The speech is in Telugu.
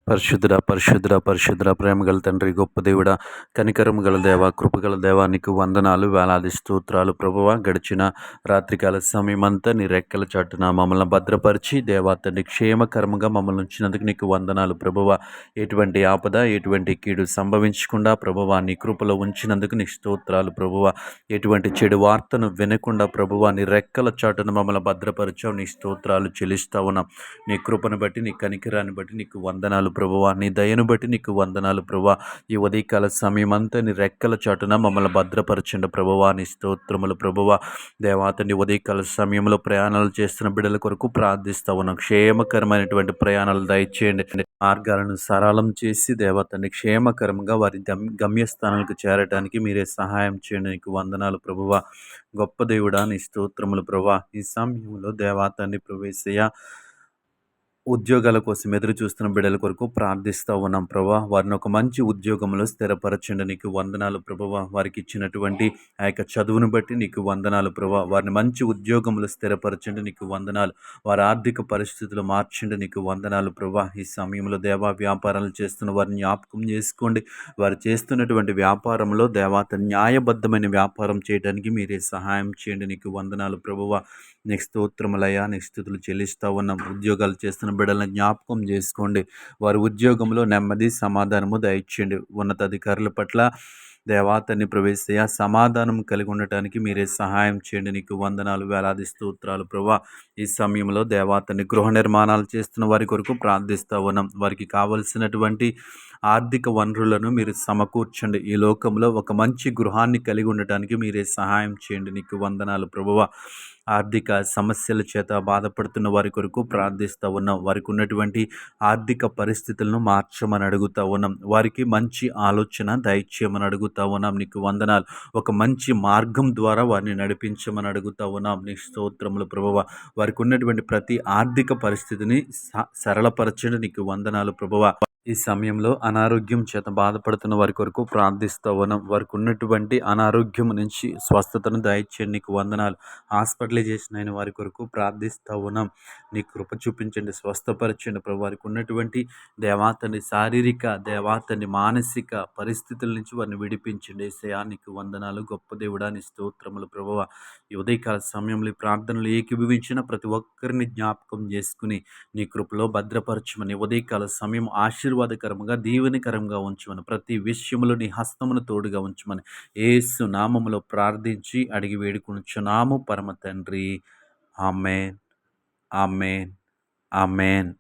పరిశుద్ధుడా, పరిశుద్ధుడా, పరిశుద్ధుడా, ప్రేమగల తండ్రి, గొప్ప దేవుడా, కనికరము గల దేవ, కృపగల దేవా, నీకు వందనాలు, వేలాది స్తోత్రాలు ప్రభువా. గడిచిన రాత్రికాల సమయమంతా నీ రెక్కల చాటున మమ్మల్ని భద్రపరిచి దేవా తండ్రి క్షేమకరముగా మమ్మల్ని ఉంచినందుకు నీకు వందనాలు ప్రభువా. ఎటువంటి ఆపద, ఎటువంటి కీడు సంభవించకుండా ప్రభువా నీ కృపలో ఉంచినందుకు నీ స్తోత్రాలు ప్రభువా. ఎటువంటి చెడు వార్తను వినకుండా ప్రభువా నీ రెక్కల చాటున మమ్మల్ని భద్రపరిచావు, నీ స్తోత్రాలు చెల్లిస్తా ఉన్నాం. నీ కృపను బట్టి, నీ కనికరాన్ని బట్టి నీకు వందనాలు ప్రభువా. నీ దయను బట్టి నీకు వందనాలు ప్రభువా. ఈ ఉదయకాల సమయమంతా నీ రెక్కల చాటున మమ్మల్ని భద్రపరచండి ప్రభువా. నీ స్తోత్రములు ప్రభువా. దేవాతని ఉదయకాల సమయంలో ప్రయాణాలు చేస్తున్న బిడ్డల కొరకు ప్రార్థిస్తా ఉన్నాం. క్షేమకరమైనటువంటి ప్రయాణాలు దయచేయండి. మార్గాలను సరళం చేసి దేవతని క్షేమకరంగా వారి గమ్యస్థానాలకు చేరడానికి మీరే సహాయం చేయండి. నీకు వందనాలు ప్రభువా. గొప్ప దేవుడా, నీ స్తోత్రములు ప్రభువా. ఈ సమయంలో దేవాతని ప్రవేశయ్య ఉద్యోగాల కోసం ఎదురు చూస్తున్న బిడ్డల కొరకు ప్రార్థిస్తూ ఉన్నాం ప్రభా. వారిని ఒక మంచి ఉద్యోగంలో స్థిరపరచండి. నీకు వందనాలు ప్రభువా. వారికి ఇచ్చినటువంటి ఆ యొక్క చదువును బట్టి నీకు వందనాలు ప్రభా. వారిని మంచి ఉద్యోగంలో స్థిరపరచండి. నీకు వందనాలు. వారి ఆర్థిక పరిస్థితులు మార్చండి. నీకు వందనాలు ప్రభా. ఈ సమయంలో దేవా వ్యాపారాలు చేస్తున్న వారిని జ్ఞాపకం చేసుకోండి. వారు చేస్తున్నటువంటి వ్యాపారంలో దేవాత న్యాయబద్ధమైన వ్యాపారం చేయడానికి మీరే సహాయం చేయండి. నీకు వందనాలు ప్రభువా. నెక్స్ట్ స్తోత్రములయ్యా, నెక్స్ట్ స్థుతులు చెల్లిస్తూ ఉన్నాం. ఉద్యోగాలు చేస్తున్న బిడ్డలను జ్ఞాపకం చేసుకోండి. వారి ఉద్యోగంలో నెమ్మది, సమాధానము దయచేయండి. ఉన్నతాధికారుల పట్ల దేవాతని ప్రవేశయ్య సమాధానం కలిగి ఉండటానికి మీరే సహాయం చేయండి. నీకు వందనాలు, వేలాది స్తోత్రాలు ప్రభా. ఈ సమయంలో దేవాతని గృహ నిర్మాణాలు చేస్తున్న వారి కొరకు ప్రార్థిస్తూ ఉన్నాం. వారికి కావలసినటువంటి ఆర్థిక వనరులను మీరు సమకూర్చండి. ఈ లోకంలో ఒక మంచి గృహాన్ని కలిగి ఉండటానికి మీరే సహాయం చేయండి. నీకు వందనాలు ప్రభువా. ఆర్థిక సమస్యల చేత బాధపడుతున్న వారి కొరకు ప్రార్థిస్తూ ఉన్నాం. వారికి ఉన్నటువంటి ఆర్థిక పరిస్థితులను మార్చమని అడుగుతూ ఉన్నాం. వారికి మంచి ఆలోచన దయచేయమని అడుగుతూ ఉన్నాం. నీకు వందనాలు. ఒక మంచి మార్గం ద్వారా వారిని నడిపించమని అడుగుతూ ఉన్నాం. నీ స్తోత్రములు ప్రభువా. వారికి ఉన్నటువంటి ప్రతి ఆర్థిక పరిస్థితిని సరళపరచండి. నీకు వందనాలు ప్రభువా. ఈ సమయంలో అనారోగ్యం చేత బాధపడుతున్న వారి కొరకు ప్రార్థిస్తూ ఉన్నాం. వారికి ఉన్నటువంటి అనారోగ్యం నుంచి స్వస్థతను దయచేయండి. నీకు వందనాలు. హాస్పిటలైజేషన్ అయిన వారి కొరకు ప్రార్థిస్తూ ఉన్నాం. నీ కృప చూపించండి, స్వస్థపరచండి ప్రభు. వారికి ఉన్నటువంటి దేవాతని శారీరక, దేవాతని మానసిక పరిస్థితుల నుంచి వారిని విడిపించండి. యేసయ్యా నీకు వందనాలు. గొప్ప దేవుడా, నీ స్తోత్రములు ప్రభువ. ఈ ఉదయకాల సమయంలో ఈ ప్రార్థనలు ఏకీభవించిన ప్రతి ఒక్కరిని జ్ఞాపకం చేసుకుని నీ కృపలో భద్రపరచమని, ఉదయకాల సమయం ఆశీర్వాదకరంగా, దీవెనకరంగా ఉంచమని, ప్రతి విషయంలో నీ హస్తమును తోడుగా ఉంచమని యేసు నామములో ప్రార్థించి అడిగి వేడుకొనుచున్నాము పరమ తండ్రి. ఆమేన్, ఆమేన్, ఆమేన్.